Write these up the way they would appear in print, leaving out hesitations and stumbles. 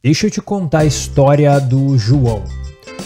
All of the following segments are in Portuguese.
Deixa eu te contar a história do João.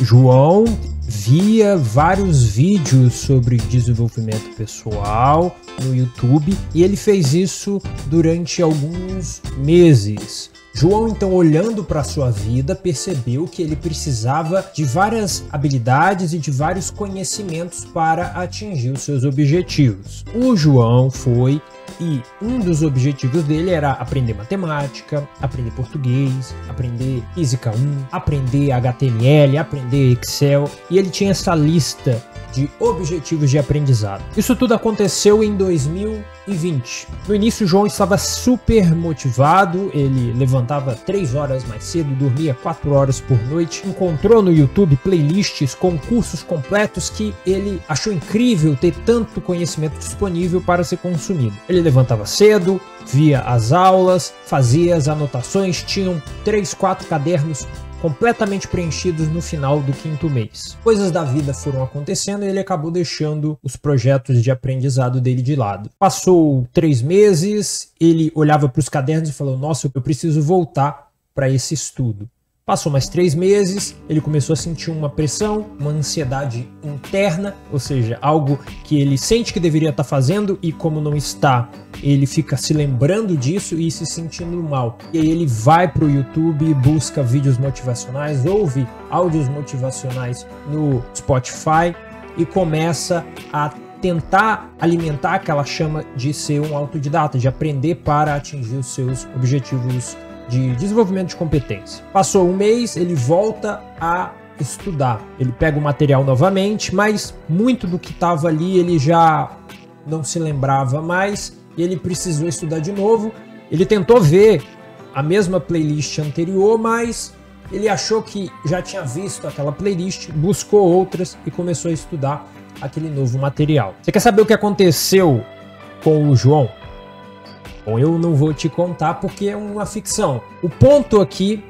João via vários vídeos sobre desenvolvimento pessoal no YouTube e ele fez isso durante alguns meses. João, então, olhando para a sua vida, percebeu que ele precisava de várias habilidades e de vários conhecimentos para atingir os seus objetivos. O João foi e um dos objetivos dele era aprender matemática, aprender português, aprender física 1, aprender HTML, aprender Excel, e ele tinha essa lista de objetivos de aprendizado. Isso tudo aconteceu em 2020. No início, o João estava super motivado, ele levantava 3 horas mais cedo, dormia 4 horas por noite, encontrou no YouTube playlists com cursos completos que ele achou incrível ter tanto conhecimento disponível para ser consumido. Ele levantava cedo, via as aulas, fazia as anotações, tinham 3, 4 cadernos completamente preenchidos no final do 5º mês. Coisas da vida foram acontecendo e ele acabou deixando os projetos de aprendizado dele de lado. Passou 3 meses, ele olhava para os cadernos e falou: nossa, eu preciso voltar para esse estudo. Passou mais 3 meses, ele começou a sentir uma pressão, uma ansiedade interna, ou seja, algo que ele sente que deveria estar fazendo e como não está, ele fica se lembrando disso e se sentindo mal. E aí ele vai para o YouTube, busca vídeos motivacionais, ouve áudios motivacionais no Spotify e começa a tentar alimentar aquela chama de ser um autodidata, de aprender para atingir os seus objetivos de desenvolvimento de competência. Passou um mês, ele volta a estudar. Ele pega o material novamente, mas muito do que estava ali ele já não se lembrava mais e ele precisou estudar de novo. Ele tentou ver a mesma playlist anterior, mas ele achou que já tinha visto aquela playlist, buscou outras e começou a estudar aquele novo material. Você quer saber o que aconteceu com o João? Bom, eu não vou te contar porque é uma ficção. O ponto aqui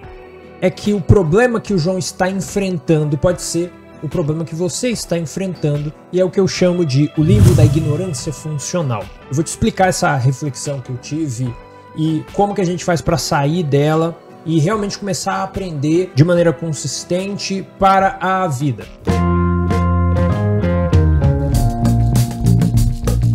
é que o problema que o João está enfrentando pode ser o problema que você está enfrentando e é o que eu chamo de o limbo da ignorância funcional. Eu vou te explicar essa reflexão que eu tive e como que a gente faz para sair dela e realmente começar a aprender de maneira consistente para a vida.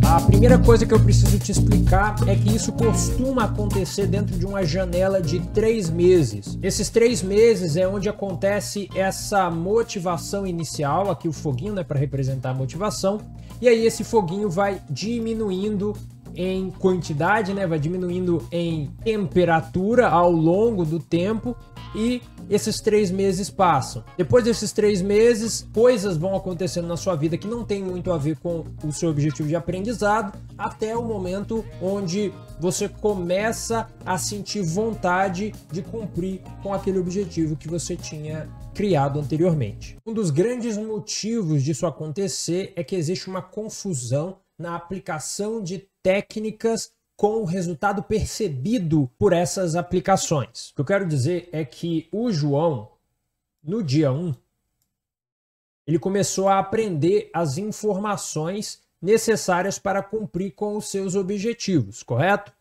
A primeira coisa que eu preciso te explicar é que isso costuma acontecer dentro de uma janela de 3 meses. Esses 3 meses é onde acontece essa motivação inicial, aqui o foguinho, né, para representar a motivação, e aí esse foguinho vai diminuindo em quantidade, né, vai diminuindo em temperatura ao longo do tempo e esses 3 meses passam. Depois desses 3 meses, coisas vão acontecendo na sua vida que não tem muito a ver com o seu objetivo de aprendizado, até o momento onde você começa a sentir vontade de cumprir com aquele objetivo que você tinha criado anteriormente. Um dos grandes motivos disso acontecer é que existe uma confusão na aplicação de técnicas com o resultado percebido por essas aplicações. O que eu quero dizer é que o João, no dia 1, ele começou a aprender as informações necessárias para cumprir com os seus objetivos, correto?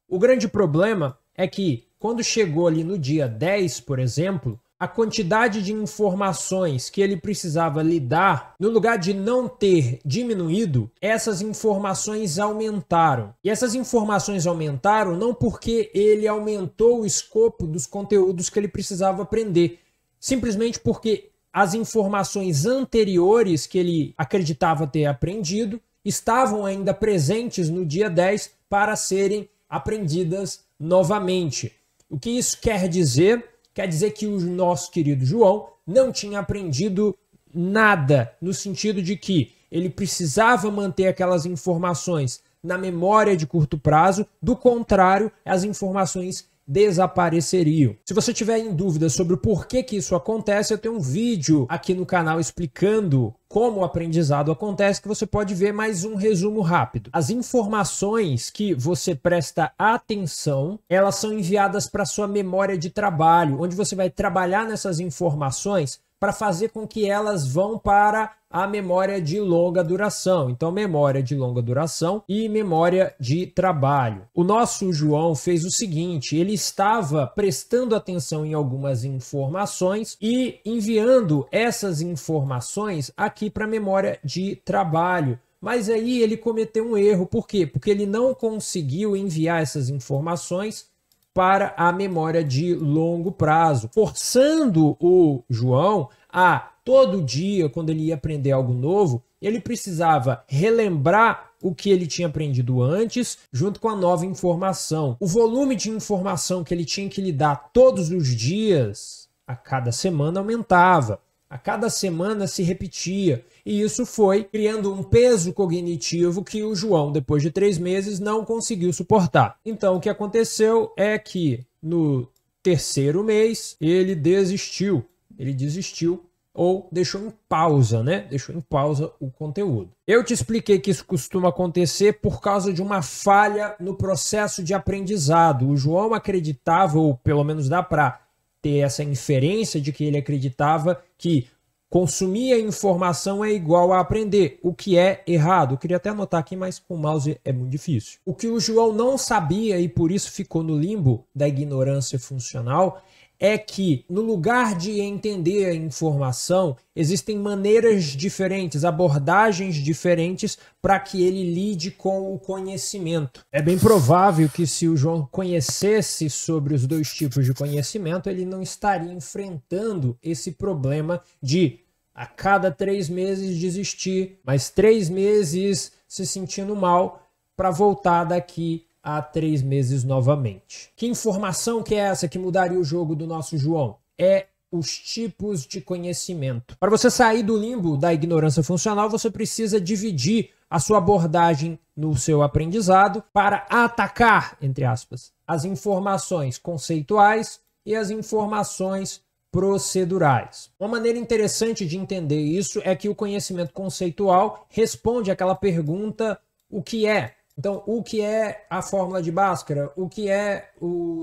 O grande problema é que quando chegou ali no dia 10, por exemplo, a quantidade de informações que ele precisava lidar, no lugar de não ter diminuído, essas informações aumentaram. E essas informações aumentaram não porque ele aumentou o escopo dos conteúdos que ele precisava aprender, simplesmente porque as informações anteriores que ele acreditava ter aprendido estavam ainda presentes no dia 10 para serem aprendidas novamente. O que isso quer dizer? Quer dizer que o nosso querido João não tinha aprendido nada, no sentido de que ele precisava manter aquelas informações na memória de curto prazo, do contrário, as informações desapareceriam. Se você tiver em dúvida sobre o porquê que isso acontece, eu tenho um vídeo aqui no canal explicando como o aprendizado acontece, que você pode ver mais um resumo rápido. As informações que você presta atenção, elas são enviadas para sua memória de trabalho, onde você vai trabalhar nessas informações para fazer com que elas vão para a memória de longa duração. Então, memória de longa duração e memória de trabalho. O nosso João fez o seguinte, ele estava prestando atenção em algumas informações e enviando essas informações aqui para a memória de trabalho. Mas aí ele cometeu um erro. Por quê? Porque ele não conseguiu enviar essas informações para a memória de longo prazo, forçando o João a, todo dia, quando ele ia aprender algo novo, ele precisava relembrar o que ele tinha aprendido antes, junto com a nova informação. O volume de informação que ele tinha que lidar todos os dias, a cada semana, aumentava. A cada semana se repetia. E isso foi criando um peso cognitivo que o João, depois de 3 meses, não conseguiu suportar. Então, o que aconteceu é que no 3º mês, ele desistiu. Ele desistiu ou deixou em pausa, né? Deixou em pausa o conteúdo. Eu te expliquei que isso costuma acontecer por causa de uma falha no processo de aprendizado. O João acreditava, ou pelo menos dá para ter essa inferência de que ele acreditava que consumir a informação é igual a aprender, o que é errado. Eu queria até anotar aqui, mas com o mouse é muito difícil. O que o João não sabia, e por isso ficou no limbo da ignorância funcional, é que no lugar de entender a informação, existem maneiras diferentes, abordagens diferentes para que ele lide com o conhecimento. É bem provável que se o João conhecesse sobre os 2 tipos de conhecimento, ele não estaria enfrentando esse problema de a cada 3 meses desistir, mas 3 meses se sentindo mal para voltar daqui a 3 meses novamente. Que informação que é essa que mudaria o jogo do nosso João? É os tipos de conhecimento. Para você sair do limbo da ignorância funcional, você precisa dividir a sua abordagem no seu aprendizado para atacar, entre aspas, as informações conceituais e as informações procedurais. Uma maneira interessante de entender isso é que o conhecimento conceitual responde àquela pergunta: o que é? Então, o que é a fórmula de Bhaskara? O que é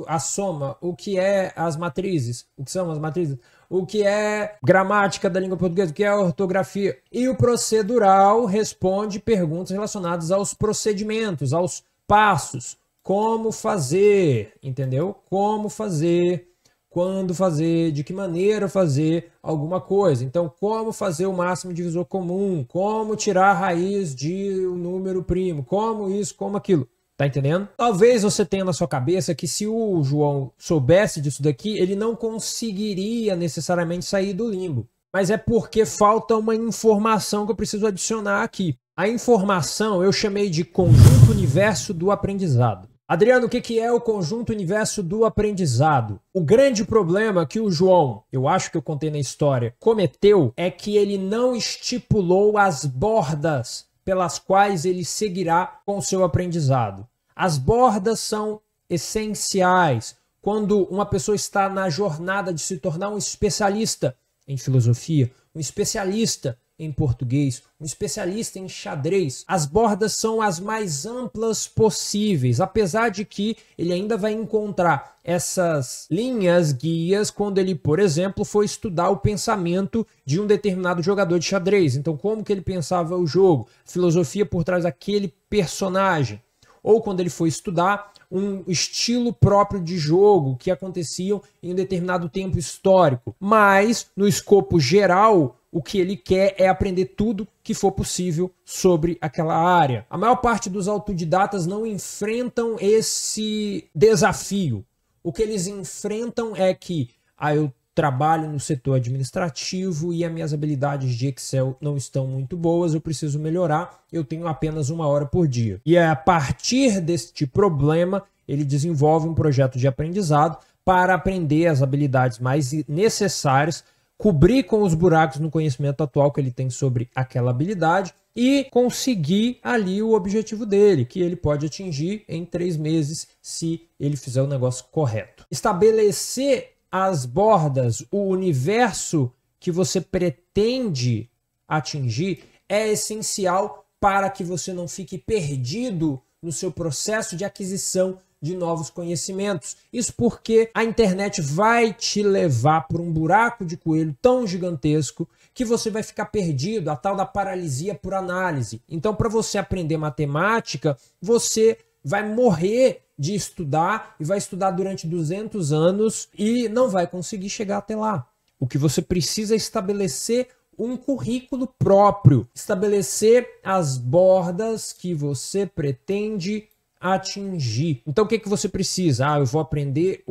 a soma? O que é as matrizes? O que são as matrizes? O que é gramática da língua portuguesa? O que é a ortografia? E o procedural responde perguntas relacionadas aos procedimentos, aos passos. Como fazer, entendeu? Como fazer, quando fazer, de que maneira fazer alguma coisa. Então, como fazer o máximo divisor comum, como tirar a raiz de um número primo, como isso, como aquilo. Tá entendendo? Talvez você tenha na sua cabeça que se o João soubesse disso daqui, ele não conseguiria necessariamente sair do limbo. Mas é porque falta uma informação que eu preciso adicionar aqui. A informação eu chamei de conjunto universo do aprendizado. Adriano, o que é o conjunto universo do aprendizado? O grande problema que o João, eu acho que eu contei na história, cometeu é que ele não estipulou as bordas pelas quais ele seguirá com o seu aprendizado. As bordas são essenciais. Quando uma pessoa está na jornada de se tornar um especialista em filosofia, um especialista em português, um especialista em xadrez, as bordas são as mais amplas possíveis, apesar de que ele ainda vai encontrar essas linhas guias quando ele, por exemplo, for estudar o pensamento de um determinado jogador de xadrez. Então, como que ele pensava o jogo, filosofia por trás daquele personagem. Ou quando ele for estudar um estilo próprio de jogo que aconteciam em um determinado tempo histórico. Mas, no escopo geral, o que ele quer é aprender tudo que for possível sobre aquela área. A maior parte dos autodidatas não enfrentam esse desafio. O que eles enfrentam é que eu trabalho no setor administrativo e as minhas habilidades de Excel não estão muito boas, eu preciso melhorar, eu tenho apenas 1 hora por dia. E a partir deste problema, ele desenvolve um projeto de aprendizado para aprender as habilidades mais necessárias, cobrir com os buracos no conhecimento atual que ele tem sobre aquela habilidade e conseguir ali o objetivo dele, que ele pode atingir em 3 meses se ele fizer o negócio correto. Estabelecer as bordas, o universo que você pretende atingir é essencial para que você não fique perdido no seu processo de aquisição de novos conhecimentos. Isso porque a internet vai te levar por um buraco de coelho tão gigantesco que você vai ficar perdido, a tal da paralisia por análise. Então, para você aprender matemática, você vai morrer de estudar e vai estudar durante 200 anos e não vai conseguir chegar até lá. O que você precisa é estabelecer um currículo próprio, estabelecer as bordas que você pretende atingir. Então o que você precisa? Eu vou aprender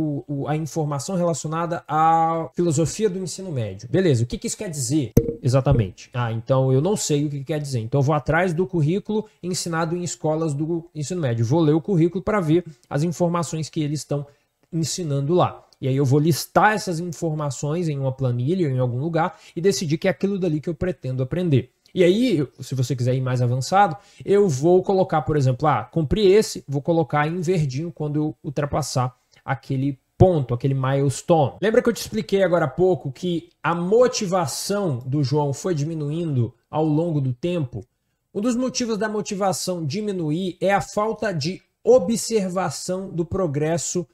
a informação relacionada à filosofia do ensino médio. Beleza, o que isso quer dizer exatamente? Então eu não sei o que quer dizer. Então eu vou atrás do currículo ensinado em escolas do ensino médio. Vou ler o currículo para ver as informações que eles estão ensinando lá. E aí eu vou listar essas informações em uma planilha, em algum lugar, e decidir que é aquilo dali que eu pretendo aprender. E aí, se você quiser ir mais avançado, eu vou colocar, por exemplo, cumpri esse, vou colocar em verdinho quando eu ultrapassar aquele ponto, aquele milestone. Lembra que eu te expliquei agora há pouco que a motivação do João foi diminuindo ao longo do tempo? Um dos motivos da motivação diminuir é a falta de observação do progresso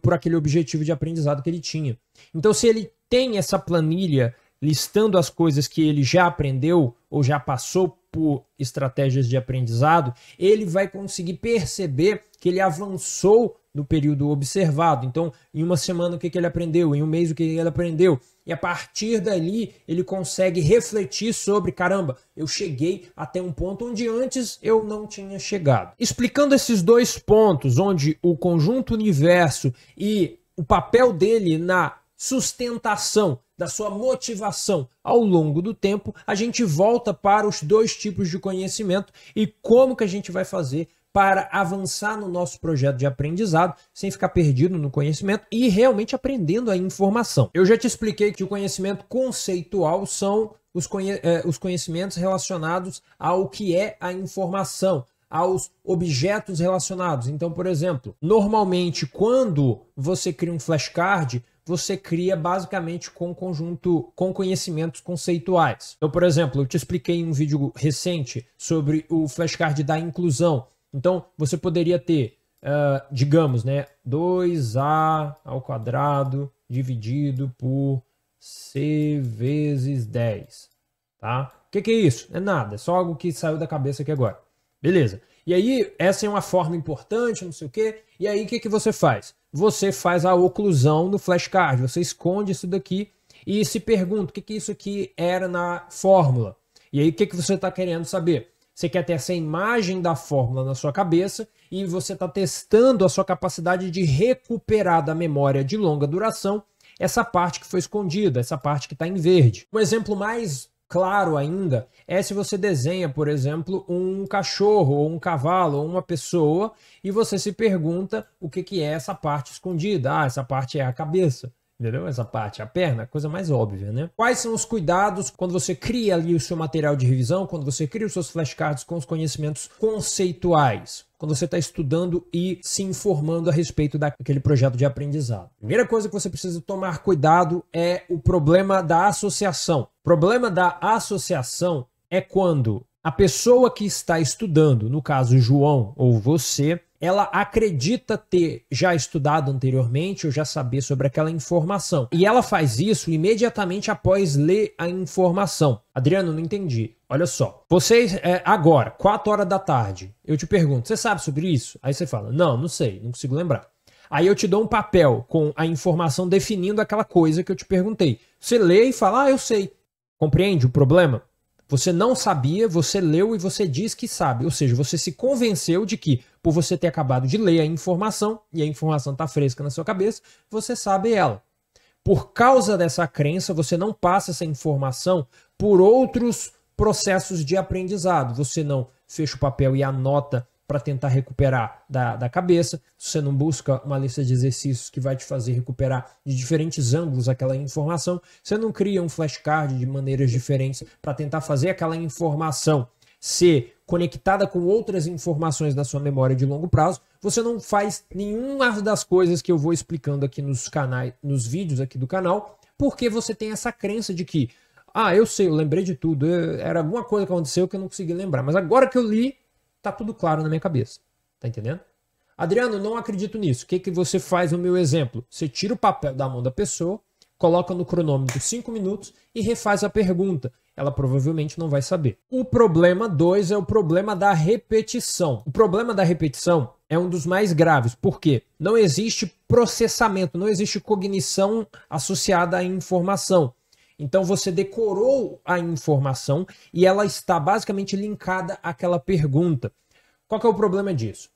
por aquele objetivo de aprendizado que ele tinha. Então, se ele tem essa planilha listando as coisas que ele já aprendeu ou já passou por estratégias de aprendizado, ele vai conseguir perceber que ele avançou no período observado. Então, em uma semana o que ele aprendeu, em um mês o que ele aprendeu. E a partir dali ele consegue refletir sobre, caramba, eu cheguei até um ponto onde antes eu não tinha chegado. Explicando esses dois pontos, onde o conjunto universo e o papel dele na sustentação da sua motivação ao longo do tempo, a gente volta para os dois tipos de conhecimento e como que a gente vai fazer para avançar no nosso projeto de aprendizado sem ficar perdido no conhecimento e realmente aprendendo a informação. Eu já te expliquei que o conhecimento conceitual são os conhecimentos relacionados ao que é a informação, aos objetos relacionados. Então, por exemplo, normalmente quando você cria um flashcard, você cria basicamente com conhecimentos conceituais. Então, por exemplo, eu te expliquei em um vídeo recente sobre o flashcard da inclusão. Então, você poderia ter, digamos, 2a ao quadrado dividido por c vezes 10. Tá? O que é isso? É nada, é só algo que saiu da cabeça aqui agora. Beleza. E aí, essa é uma forma importante, não sei o quê. E aí, o que você faz? Você faz a oclusão no flashcard. Você esconde isso daqui e se pergunta o que isso aqui era na fórmula. E aí, o que você está querendo saber? Você quer ter essa imagem da fórmula na sua cabeça e você está testando a sua capacidade de recuperar da memória de longa duração essa parte que foi escondida, essa parte que está em verde. Um exemplo mais claro ainda é se você desenha, por exemplo, um cachorro ou um cavalo ou uma pessoa e você se pergunta o que é essa parte escondida. Essa parte é a cabeça. Entendeu? Essa parte, a perna, a coisa mais óbvia, né? Quais são os cuidados quando você cria ali o seu material de revisão, quando você cria os seus flashcards com os conhecimentos conceituais, quando você está estudando e se informando a respeito daquele projeto de aprendizado? Primeira coisa que você precisa tomar cuidado é o problema da associação. O problema da associação é quando a pessoa que está estudando, no caso João ou você, ela acredita ter já estudado anteriormente ou já saber sobre aquela informação. E ela faz isso imediatamente após ler a informação. Adriano, não entendi. Olha só. Vocês, agora, 4 horas da tarde, eu te pergunto, você sabe sobre isso? Aí você fala, não sei, não consigo lembrar. Aí eu te dou um papel com a informação definindo aquela coisa que eu te perguntei. Você lê e fala, eu sei. Compreende o problema? Você não sabia, você leu e você diz que sabe. Ou seja, você se convenceu de que, por você ter acabado de ler a informação, e a informação está fresca na sua cabeça, você sabe ela. Por causa dessa crença, você não passa essa informação por outros processos de aprendizado. Você não fecha o papel e anota para tentar recuperar da cabeça. Você não busca uma lista de exercícios que vai te fazer recuperar de diferentes ângulos aquela informação. Você não cria um flashcard de maneiras diferentes para tentar fazer aquela informação ser conectada com outras informações da sua memória de longo prazo. Você não faz nenhuma das coisas que eu vou explicando aqui nos vídeos aqui do canal, porque você tem essa crença de que, eu sei, eu lembrei de tudo, era alguma coisa que aconteceu que eu não consegui lembrar, mas agora que eu li, tá tudo claro na minha cabeça. Tá entendendo? Adriano, não acredito nisso. O que, que você faz no meu exemplo? Você tira o papel da mão da pessoa, coloca no cronômetro 5 minutos e refaz a pergunta. Ela provavelmente não vai saber. O problema 2 é o problema da repetição. O problema da repetição é um dos mais graves. Por quê? Não existe processamento, não existe cognição associada à informação. Então você decorou a informação e ela está basicamente linkada àquela pergunta. Qual que é o problema disso?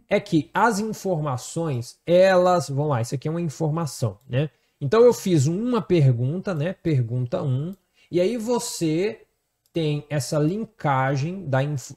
É que as informações, elas... Vamos lá, isso aqui é uma informação, né? Então eu fiz uma pergunta, né? Pergunta 1. E aí você tem essa linkagem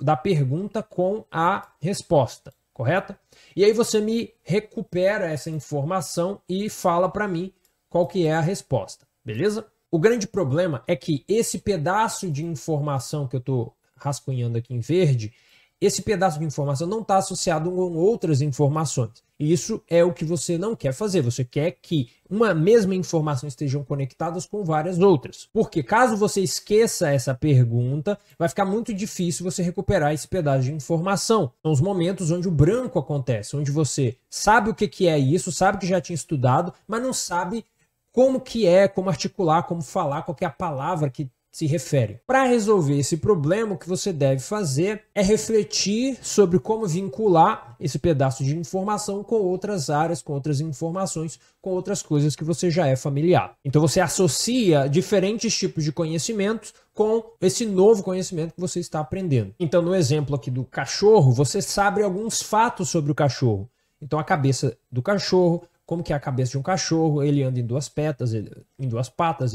da pergunta com a resposta, correto? E aí você me recupera essa informação e fala para mim qual que é a resposta, beleza? O grande problema é que esse pedaço de informação que eu estou rascunhando aqui em verde, esse pedaço de informação não está associado com outras informações. E isso é o que você não quer fazer. Você quer que uma mesma informação estejam conectadas com várias outras. Porque caso você esqueça essa pergunta, vai ficar muito difícil você recuperar esse pedaço de informação. São os momentos onde o branco acontece, onde você sabe o que é isso, sabe que já tinha estudado, mas não sabe como que é, como articular, como falar, qual que é a palavra que se refere. Para resolver esse problema, o que você deve fazer é refletir sobre como vincular esse pedaço de informação com outras áreas, com outras informações, com outras coisas que você já é familiar. Então você associa diferentes tipos de conhecimentos com esse novo conhecimento que você está aprendendo. Então no exemplo aqui do cachorro, você sabe alguns fatos sobre o cachorro. Então a cabeça do cachorro, como que é a cabeça de um cachorro, ele anda em duas patas,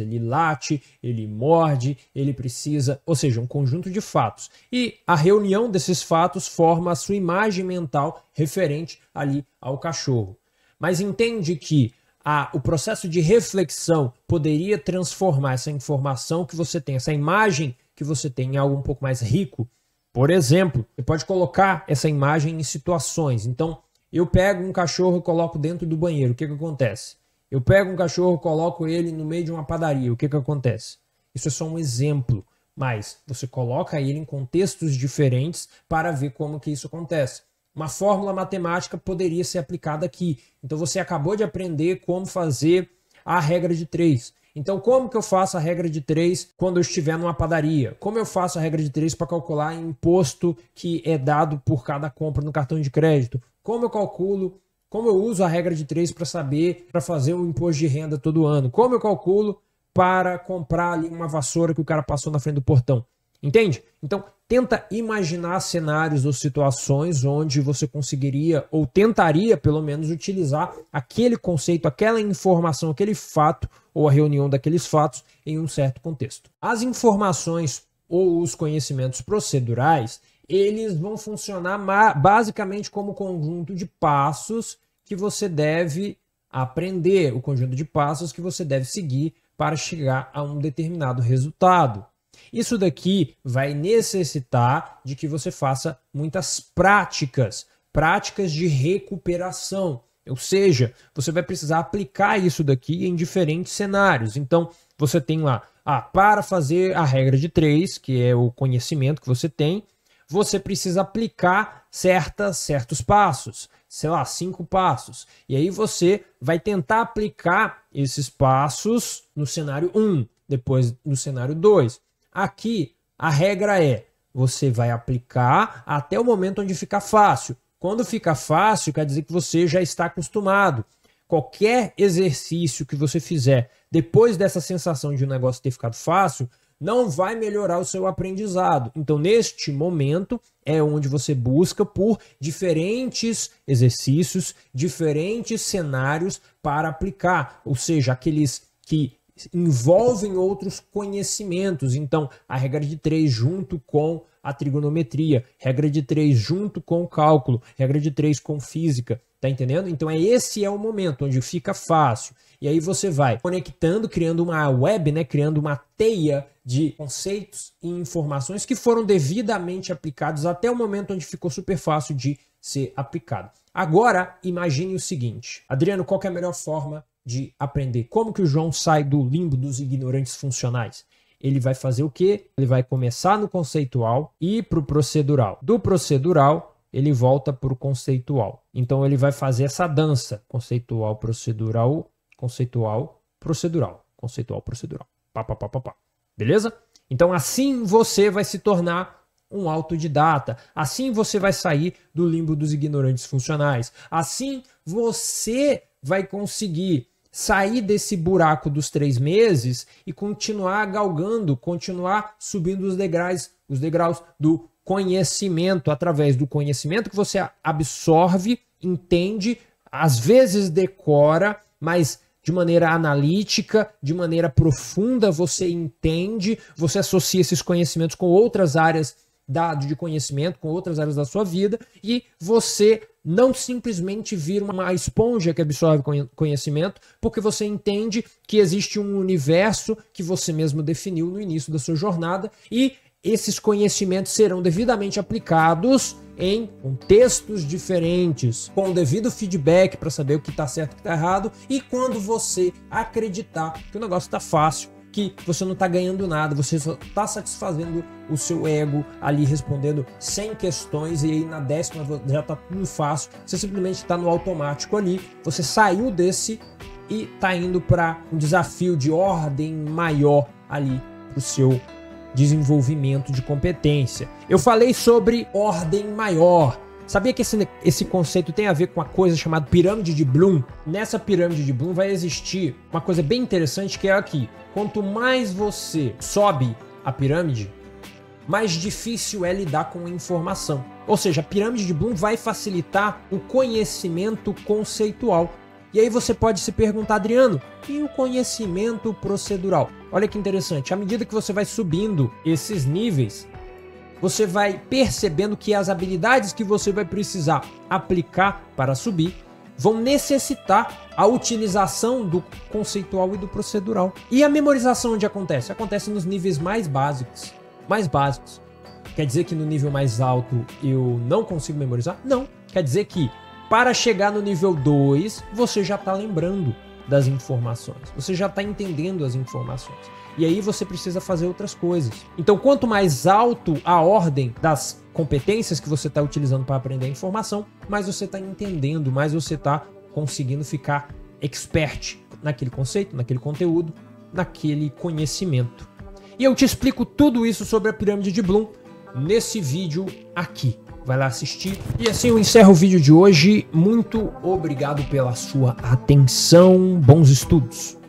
ele late, ele morde, ele precisa, ou seja, um conjunto de fatos. E a reunião desses fatos forma a sua imagem mental referente ali ao cachorro. Mas entende que o processo de reflexão poderia transformar essa informação que você tem, essa imagem que você tem em algo um pouco mais rico? Por exemplo, você pode colocar essa imagem em situações. Então, eu pego um cachorro e coloco dentro do banheiro. O que acontece? Eu pego um cachorro e coloco ele no meio de uma padaria. O que acontece? Isso é só um exemplo, mas você coloca ele em contextos diferentes para ver como que isso acontece. Uma fórmula matemática poderia ser aplicada aqui. Então você acabou de aprender como fazer a regra de 3. Então como que eu faço a regra de 3 quando eu estiver numa padaria? Como eu faço a regra de 3 para calcular o imposto que é dado por cada compra no cartão de crédito? Como eu calculo, como eu uso a regra de 3 para saber, para fazer o imposto de renda todo ano? Como eu calculo para comprar ali uma vassoura que o cara passou na frente do portão? Entende? Então, tenta imaginar cenários ou situações onde você conseguiria, ou tentaria pelo menos, utilizar aquele conceito, aquela informação, aquele fato, ou a reunião daqueles fatos em um certo contexto. As informações ou os conhecimentos procedurais, eles vão funcionar basicamente como conjunto de passos que você deve aprender, o conjunto de passos que você deve seguir para chegar a um determinado resultado. Isso daqui vai necessitar de que você faça muitas práticas de recuperação. Ou seja, você vai precisar aplicar isso daqui em diferentes cenários. Então, você tem lá, para fazer a regra de 3, que é o conhecimento que você tem, você precisa aplicar certos passos, sei lá, 5 passos. E aí você vai tentar aplicar esses passos no cenário 1, depois no cenário 2. Aqui a regra é, você vai aplicar até o momento onde fica fácil. Quando fica fácil, quer dizer que você já está acostumado. Qualquer exercício que você fizer depois dessa sensação de um negócio ter ficado fácil, não vai melhorar o seu aprendizado. Então, neste momento, é onde você busca por diferentes exercícios, diferentes cenários para aplicar. Ou seja, aqueles que envolvem outros conhecimentos. Então, a regra de 3 junto com a trigonometria, regra de 3 junto com o cálculo, regra de 3 com física. Tá entendendo? Então, esse é o momento onde fica fácil. E aí você vai conectando, criando uma web, né? Criando uma teia de conceitos e informações que foram devidamente aplicados até o momento onde ficou super fácil de ser aplicado. Agora, imagine o seguinte. Adriano, qual que é a melhor forma de aprender? Como que o João sai do limbo dos ignorantes funcionais? Ele vai fazer o quê? Ele vai começar no conceitual e ir para o procedural. Do procedural, ele volta para o conceitual. Então ele vai fazer essa dança, conceitual, procedural, conceitual, procedural, conceitual, procedural. Pá, pá, pá, pá, pá. Beleza? Então assim você vai se tornar um autodidata. Assim você vai sair do limbo dos ignorantes funcionais. Assim você vai conseguir sair desse buraco dos 3 meses e continuar galgando, continuar subindo os degraus do conhecimento, através do conhecimento que você absorve, entende, às vezes decora, mas de maneira analítica, de maneira profunda, você entende, você associa esses conhecimentos com outras áreas de conhecimento, com outras áreas da sua vida, e você não simplesmente vira uma esponja que absorve conhecimento, porque você entende que existe um universo que você mesmo definiu no início da sua jornada, e esses conhecimentos serão devidamente aplicados em contextos diferentes, com o devido feedback para saber o que está certo e o que está errado, e quando você acreditar que o negócio está fácil, que você não está ganhando nada, você só está satisfazendo o seu ego ali, respondendo 100 questões, e aí na 10ª já está tudo fácil, você simplesmente está no automático ali, você saiu desse e está indo para um desafio de ordem maior ali para o seu desenvolvimento de competência. Eu falei sobre ordem maior. Sabia que esse conceito tem a ver com uma coisa chamada pirâmide de Bloom? Nessa pirâmide de Bloom vai existir uma coisa bem interessante, que é aqui. Quanto mais você sobe a pirâmide, mais difícil é lidar com a informação. Ou seja, a pirâmide de Bloom vai facilitar o conhecimento conceitual. E aí você pode se perguntar, Adriano, e o conhecimento procedural? Olha que interessante, à medida que você vai subindo esses níveis, você vai percebendo que as habilidades que você vai precisar aplicar para subir vão necessitar a utilização do conceitual e do procedural. E a memorização onde acontece? Acontece nos níveis mais básicos. Quer dizer que no nível mais alto eu não consigo memorizar? Não. Quer dizer que para chegar no nível 2, você já está lembrando das informações. Você já está entendendo as informações. E aí você precisa fazer outras coisas. Então, quanto mais alto a ordem das competências que você está utilizando para aprender a informação, mais você está entendendo, mais você está conseguindo ficar expert naquele conceito, naquele conteúdo, naquele conhecimento. E eu te explico tudo isso sobre a pirâmide de Bloom nesse vídeo aqui. Vai lá assistir. E assim eu encerro o vídeo de hoje. Muito obrigado pela sua atenção. Bons estudos!